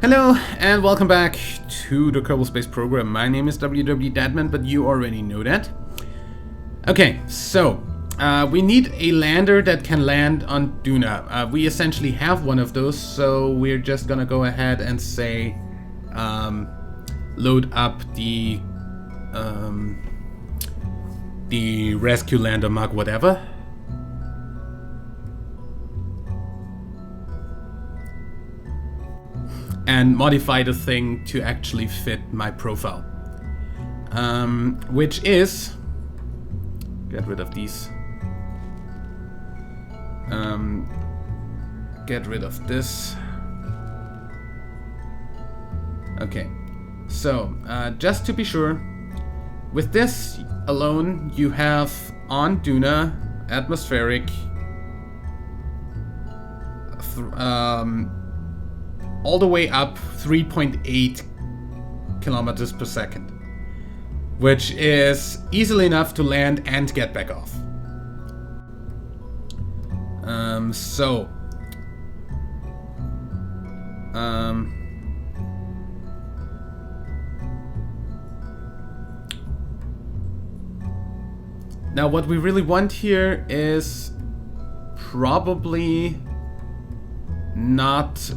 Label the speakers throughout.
Speaker 1: Hello and welcome back to the Kerbal Space Program. My name is WW but you already know that. Okay, so we need a lander that can land on Duna. We essentially have one of those, so we're just gonna go ahead and say load up the rescue lander mug, whatever. And modify the thing to actually fit my profile. Which is... Get rid of these. Get rid of this. Okay, so just to be sure, with this alone you have on Duna atmospheric all the way up 3.8 kilometers per second, which is easily enough to land and get back off. Now what we really want here is probably not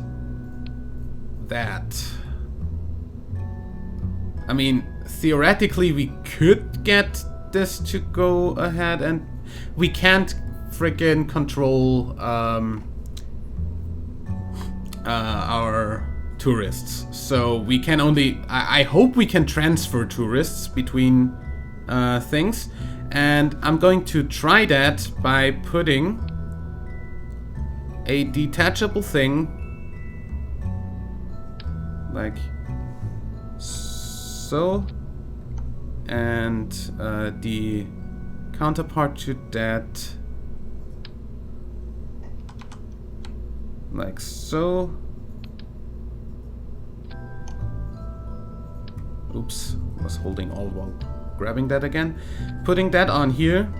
Speaker 1: that. I mean, theoretically we could get this to go ahead, and we can't freaking control our tourists, so we can only I hope we can transfer tourists between things, and I'm going to try that by putting a detachable thing like so, and the counterpart to that like so. Oops, was holding all while grabbing that again. Putting that on here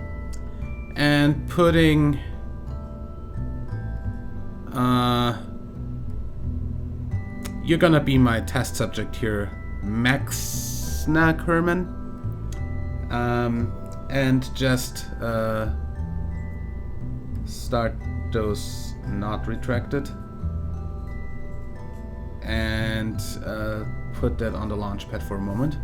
Speaker 1: and putting you're gonna be my test subject here, Maxna Kerman, and just start those not retracted and put that on the launch pad for a moment.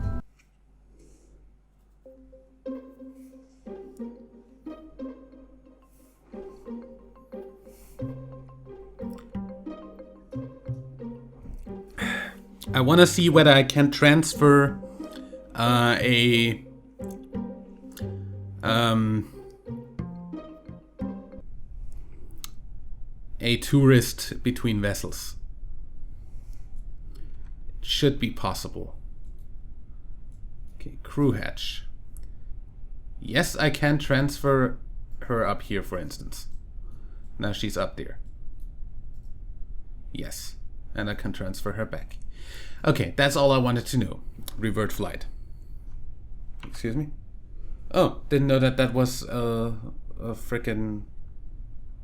Speaker 1: I want to see whether I can transfer a tourist between vessels. It should be possible. Okay, crew hatch. Yes, I can transfer her up here, for instance. Now she's up there. Yes, and I can transfer her back. Okay, that's all I wanted to know. Revert flight. Excuse me? Oh, didn't know that that was a frickin'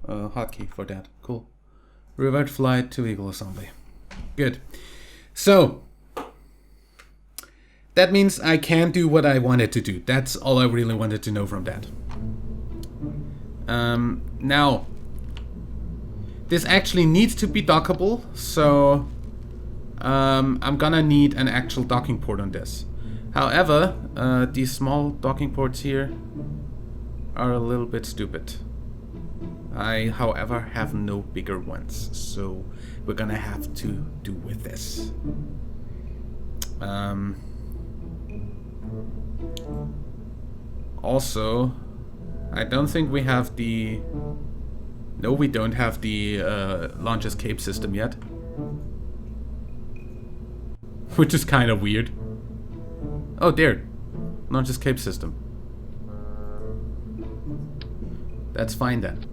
Speaker 1: hotkey for that. Cool. Revert flight to vehicle assembly. Good. So, that means I can do what I wanted to do. That's all I really wanted to know from that. Now, this actually needs to be dockable, so I'm gonna need an actual docking port on this. However, these small docking ports here are a little bit stupid. I, however, have no bigger ones, so we're gonna have to do with this. Also, I don't think we have the... No, we don't have the launch escape system yet. Which is kind of weird. Oh, there. Launch escape system. That's fine then.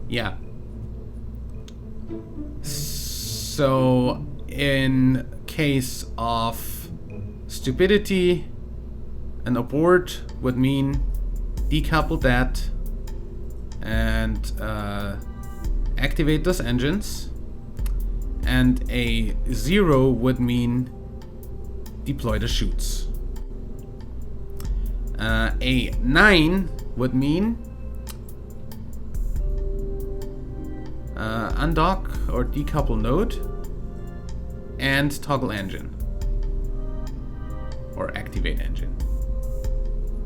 Speaker 1: Yeah. So, in case of stupidity, an abort would mean decouple that, and activate those engines. And a 0 would mean deploy the chutes. A 9 would mean undock or decouple node and toggle engine or activate engine.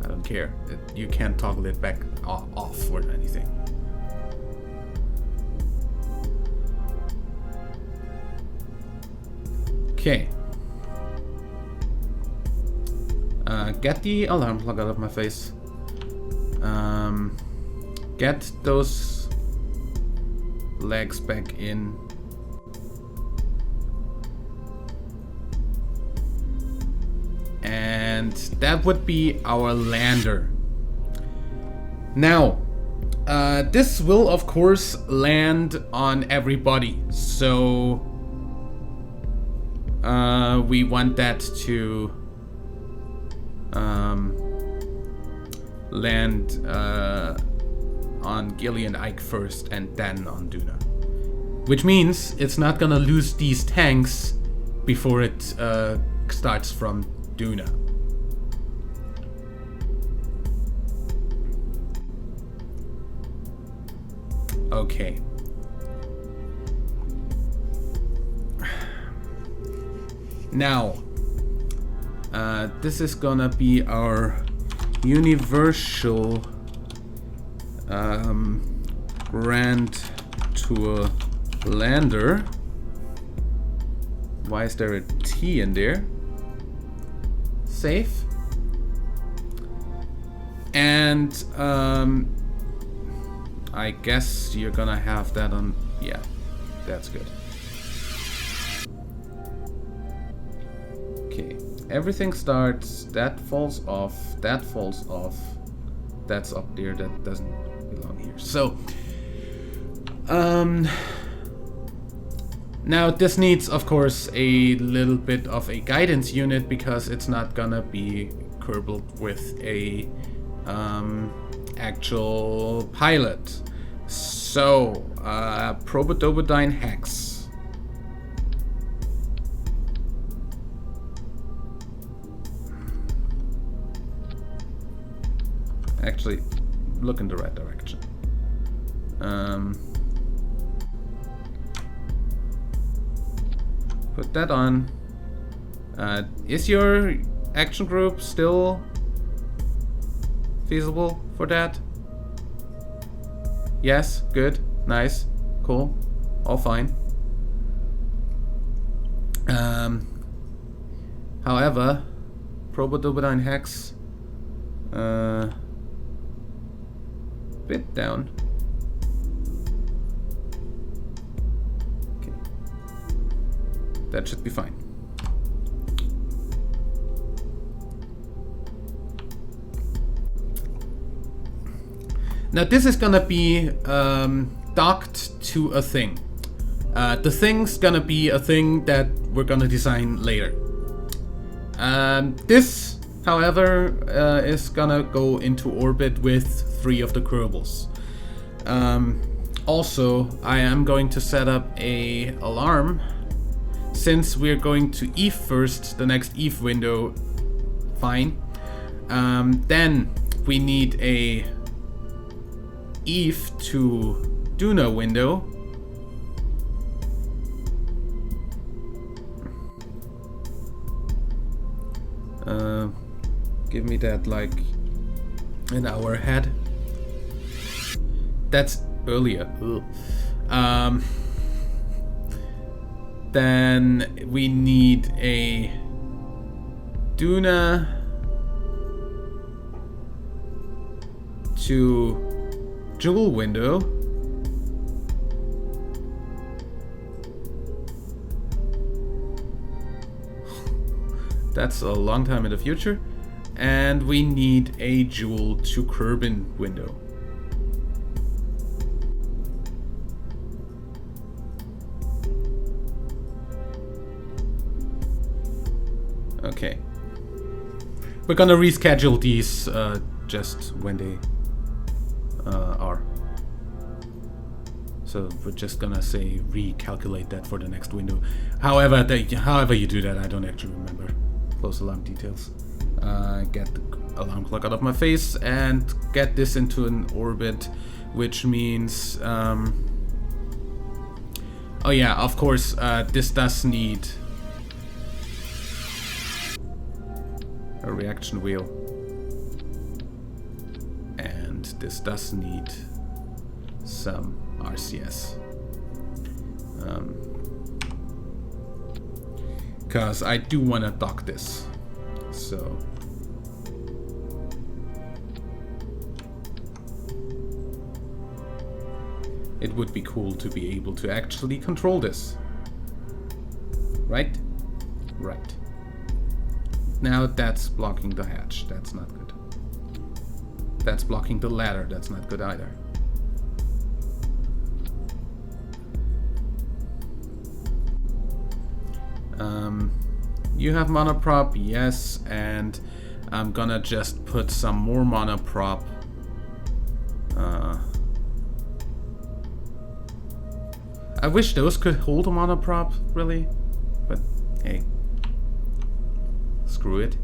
Speaker 1: I don't care. You can't toggle it back off or anything. Okay. Get the alarm plug out of my face. Get those legs back in. And that would be our lander. Now, this will of course land on everybody. So we want that to land on Gilly and Ike first and then on Duna. Which means it's not gonna lose these tanks before it starts from Duna. Okay. Now, this is gonna be our universal Grand Tour lander. Why is there a T in there? Safe. And I guess you're gonna have that on. Yeah, that's good. Okay, everything starts. That falls off. That falls off. That's up there. That doesn't belong here. So, now this needs, of course, a little bit of a guidance unit because it's not gonna be Kerbal with a actual pilot. So, Probodobodyne Hex. Actually, look in the right direction. Put that on. Is your action group still feasible for that? Yes, good, nice, cool, all fine. However, Probodobodyne Hex, bit down. Okay, that should be fine. Now this is gonna be docked to a thing. The thing's gonna be a thing that we're gonna design later. This, however, is gonna go into orbit with 3 of the Kerbals. Also, I am going to set up a alarm. Since we're going to Eve first, the next Eve window, fine. Then we need a Eve to Duna window. Give me that like an hour ahead. That's earlier. Then we need a Duna to Jewel window. That's a long time in the future. And we need a Jewel to Kerbin window. Okay. We're gonna reschedule these just when they are. So we're just gonna say recalculate that for the next window. However you do that, I don't actually remember. Close alarm details. Get the alarm clock out of my face and get this into an orbit, which means oh yeah, of course, this does need a reaction wheel, and this does need some RCS, because I do want to dock this, so it would be cool to be able to actually control this. Right? Right. Now that's blocking the hatch. That's not good. That's blocking the ladder. That's not good either. You have monoprop, yes, and I'm gonna just put some more monoprop. I wish those could hold a monoprop, really, but hey, screw it.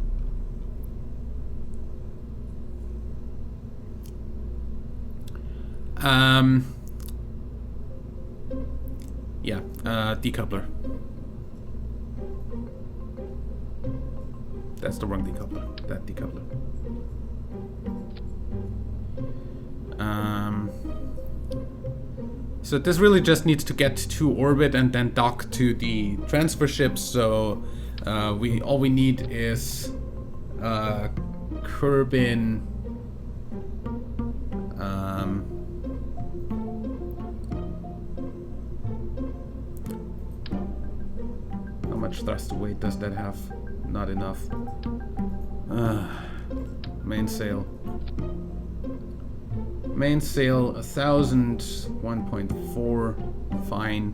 Speaker 1: Yeah, decoupler. That's the wrong decoupler. That decoupler. So this really just needs to get to orbit and then dock to the transfer ship. So all we need is Kerbin. How much thrust weight does that have? Not enough. Mainsail. Mainsail 1000, 1.4, fine.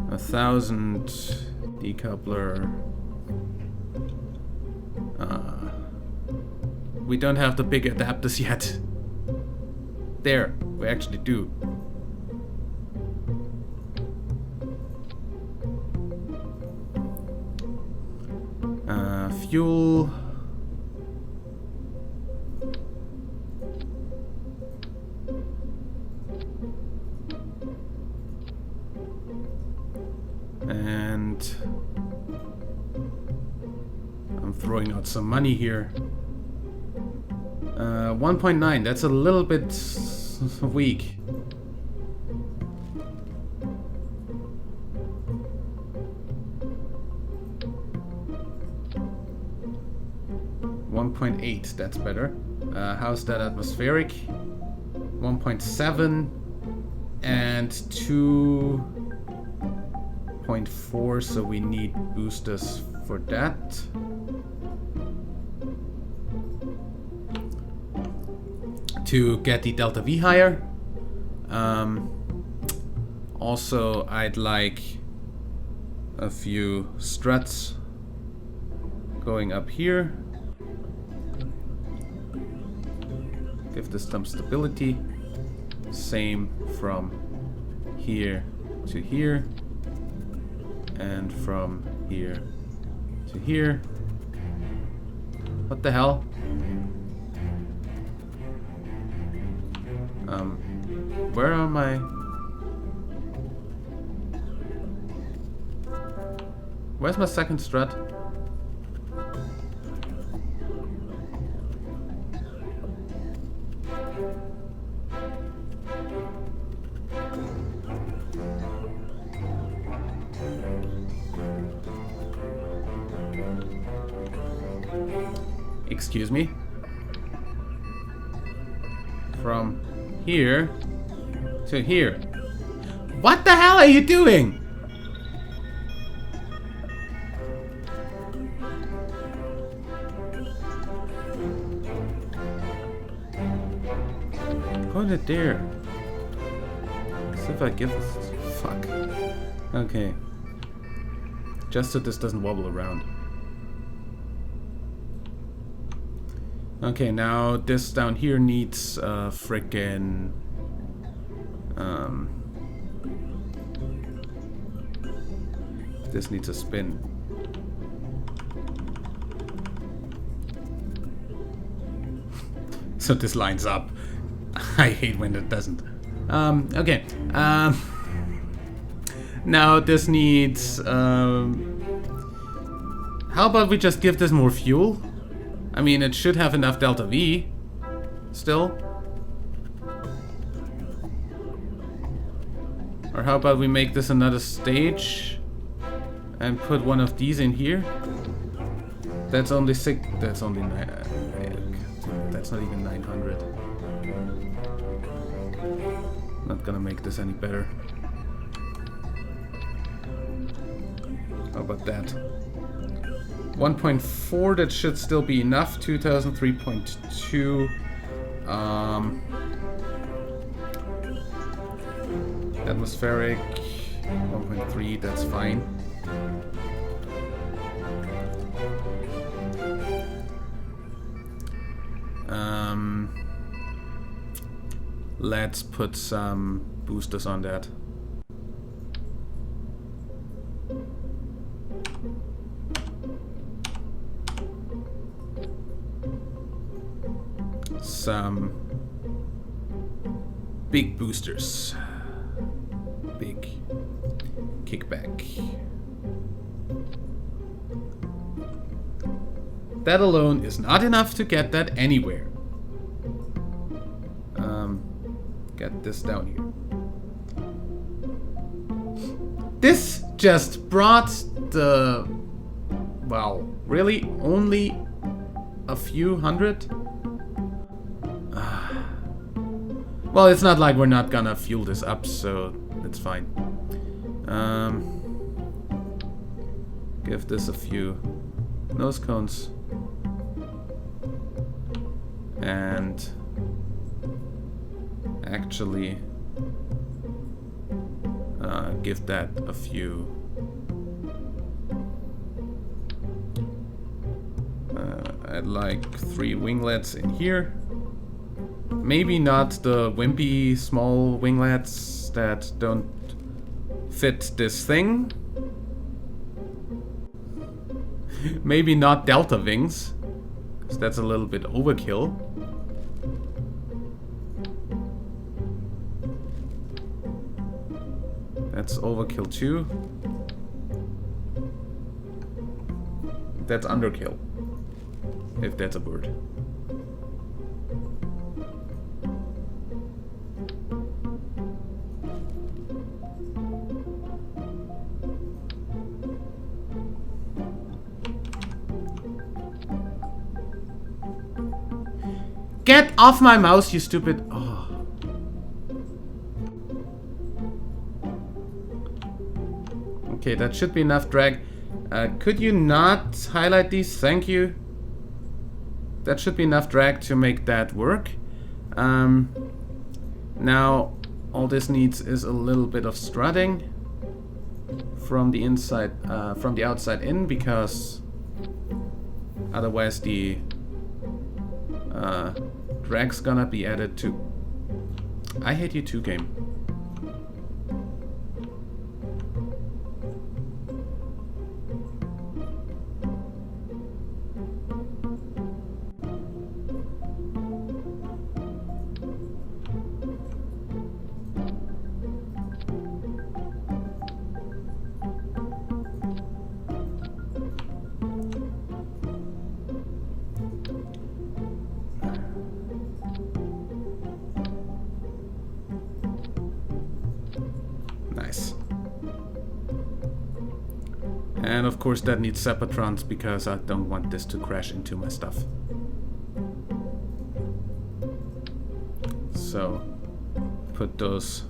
Speaker 1: 1000 decoupler. We don't have the big adapters yet. There, we actually do. Fuel. And I'm throwing out some money here. 1.9, that's a little bit weak. .8, that's better. How's that atmospheric? 1.7 and 2.4, so we need boosters for that. To get the delta V higher. Also, I'd like a few struts going up here. Give this some stability. Same from here to here. And from here to here. What the hell? Where are my... Where's my second strut? Excuse me? From here to here. What the hell are you doing? Put it there. As if I give a fuck. Okay. Just so this doesn't wobble around. Okay, now this down here needs frickin' this needs a spin. So this lines up. I hate when it doesn't. Okay. Now this needs... how about we just give this more fuel? I mean, it should have enough delta V. Still. Or how about we make this another stage? And put one of these in here. That's only 6... That's only 9... that's not even 900. Not gonna make this any better. How about that? 1.4, that should still be enough. 2003.2. Atmospheric. 1.3, that's fine. Let's put some boosters on that. Some big boosters. Big kickback. That alone is not enough to get that anywhere. Get this down here. This just brought the... Wow, really? Only a few hundred? Well, it's not like we're not gonna fuel this up, so it's fine. Give this a few nose cones. And actually give that a few I'd like 3 winglets in here. Maybe not the wimpy small winglets that don't fit this thing. Maybe not delta wings, because that's a little bit overkill. That's overkill too. That's underkill, if that's a word. Get off my mouse, you stupid... Oh. Okay, that should be enough drag. Could you not highlight these? Thank you. That should be enough drag to make that work. Now, all this needs is a little bit of strutting from the inside, from the outside in, because otherwise the drag's gonna be added to... I hate you too, game. Nice. And of course that needs Sepatrons because I don't want this to crash into my stuff. So, put those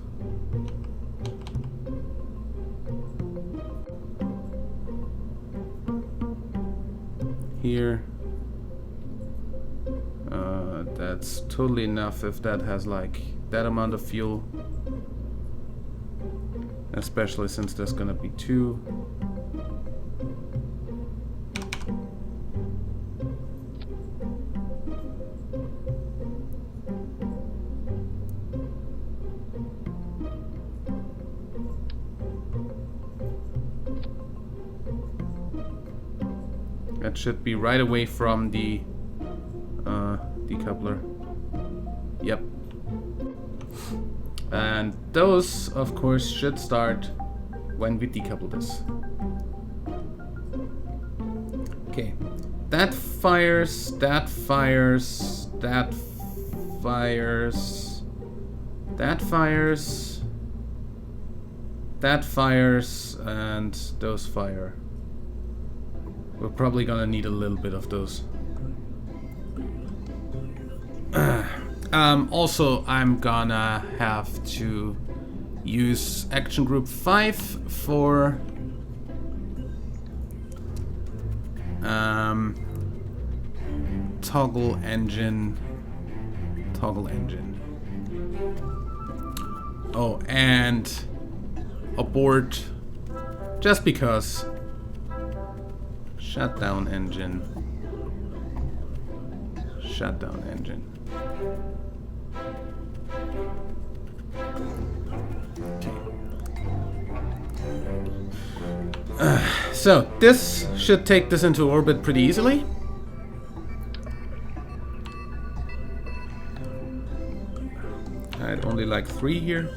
Speaker 1: here. That's totally enough if that has like that amount of fuel. Especially since there's gonna be 2. That should be right away from the decoupler. Yep. And those, of course, should start when we decouple this. Okay. That fires, that fires, that fires, that fires, that fires, and those fire. We're probably gonna need a little bit of those. Also, I'm gonna have to use action group 5 for toggle engine. Oh, and abort, just because. Shutdown engine. Shutdown engine. Okay. So this should take this into orbit pretty easily. I'd only like 3 here.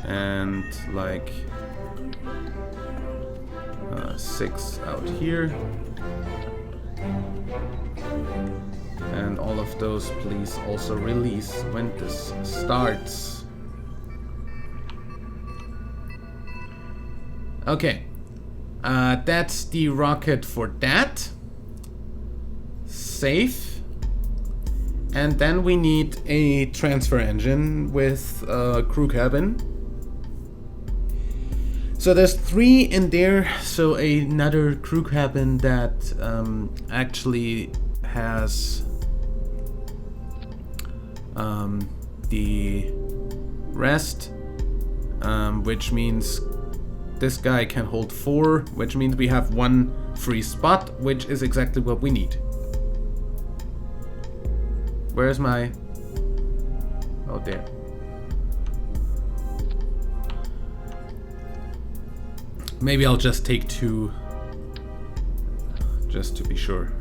Speaker 1: And like 6 out here. And all of those please also release when this starts. Okay. That's the rocket for that. Save. And then we need a transfer engine with a crew cabin. So there's 3 in there, so another crew cabin that actually has the rest, which means this guy can hold 4, which means we have 1 free spot, which is exactly what we need. Where's my... Oh, there. Maybe I'll just take 2, just to be sure.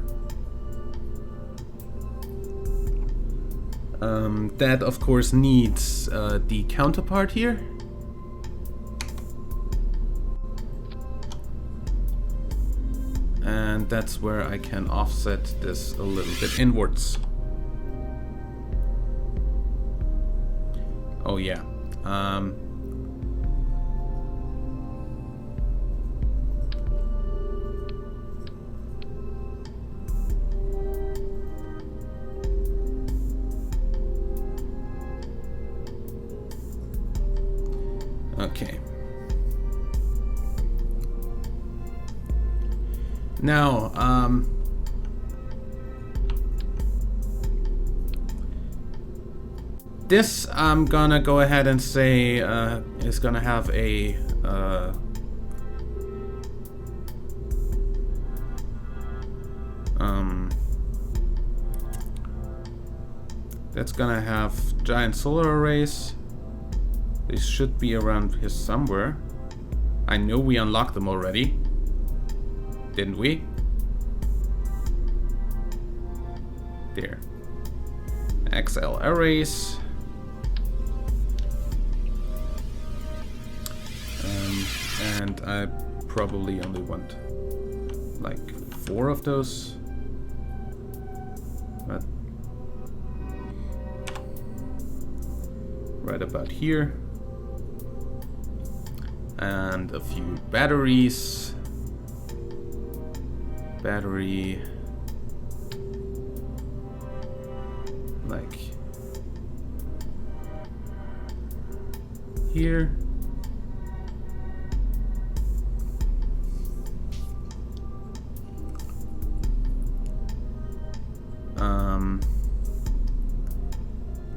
Speaker 1: That, of course, needs the counterpart here. And that's where I can offset this a little bit inwards. Oh yeah. Okay. Now, this I'm gonna go ahead and say is gonna have a that's gonna have giant solar arrays. They should be around here somewhere. I know we unlocked them already. Didn't we? There. XL arrays. And I probably only want like 4 of those. But right about here. And a few batteries. Battery like here.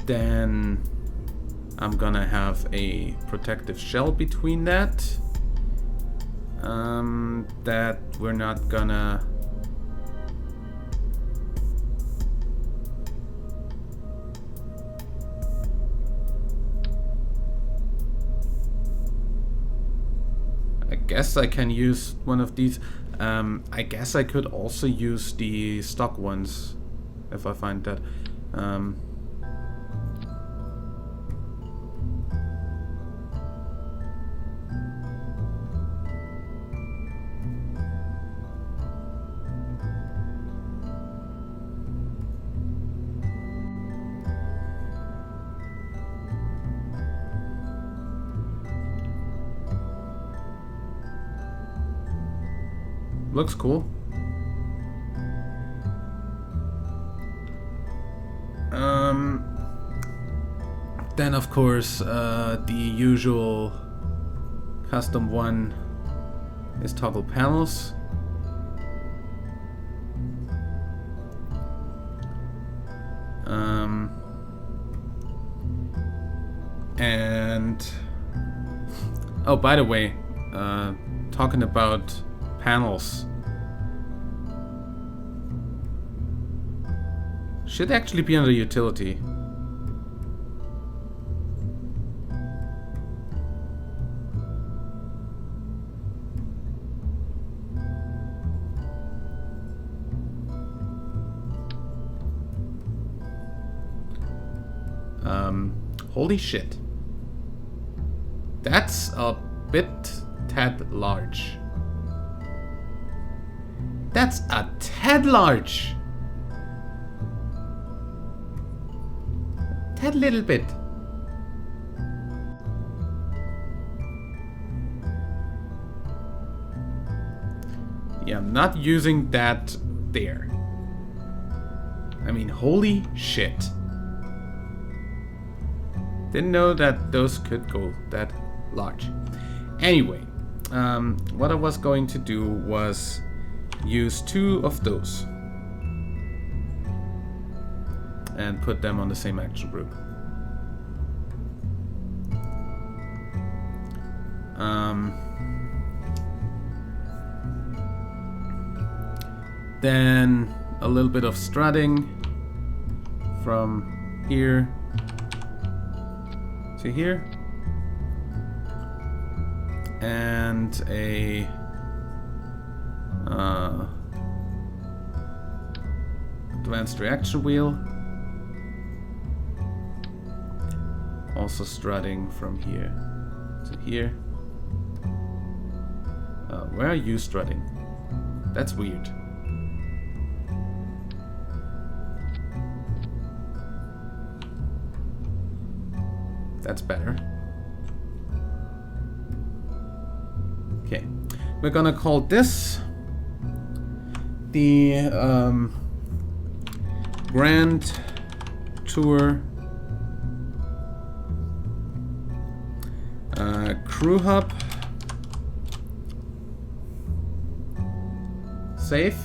Speaker 1: Then I'm gonna have a protective shell between that. That we're not gonna guess I can use one of these. I guess I could also use the stock ones if I find that. Looks cool. Then of course the usual custom one is toggle panels. And oh, by the way, talking about panels, should actually be under utility. Holy shit. That's a bit tad large. That's a tad large. Tad little bit. Yeah, I'm not using that there. I mean, holy shit. Didn't know that those could go that large. Anyway, what I was going to do was use 2 of those and put them on the same action group. Then a little bit of strutting from here to here, and a advanced reaction wheel, also strutting from here to here. Where are you strutting? That's weird. That's better. Okay, we're gonna call this the Grand Tour Crew Hub. Save.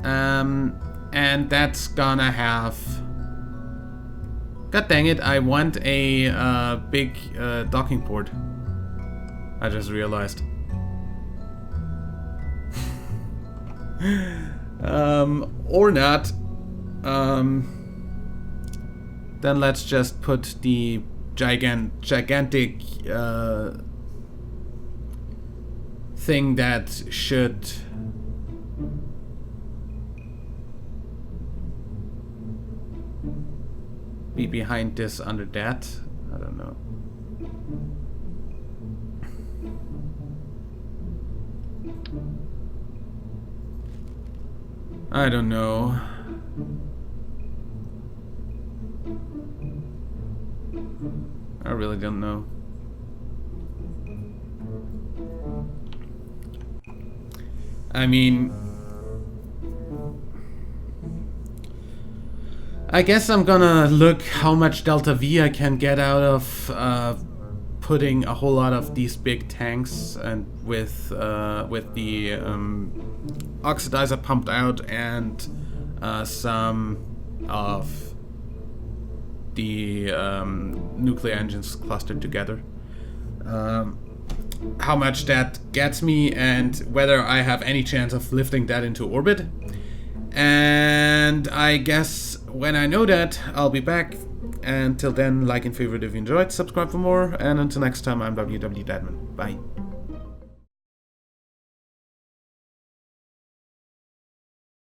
Speaker 1: And that's gonna have... God dang it, I want a big docking port. I just realized. Or not. Then let's just put the gigantic thing that should be behind this under that. I don't know. I don't know. I really don't know. I mean, I guess I'm gonna look how much Delta V I can get out of putting a whole lot of these big tanks, and with the oxidizer pumped out and some of the nuclear engines clustered together. How much that gets me and whether I have any chance of lifting that into orbit. And I guess when I know that, I'll be back Until then, like and favorite if you enjoyed, subscribe for more, and until next time, I'm WW Deadman. Bye.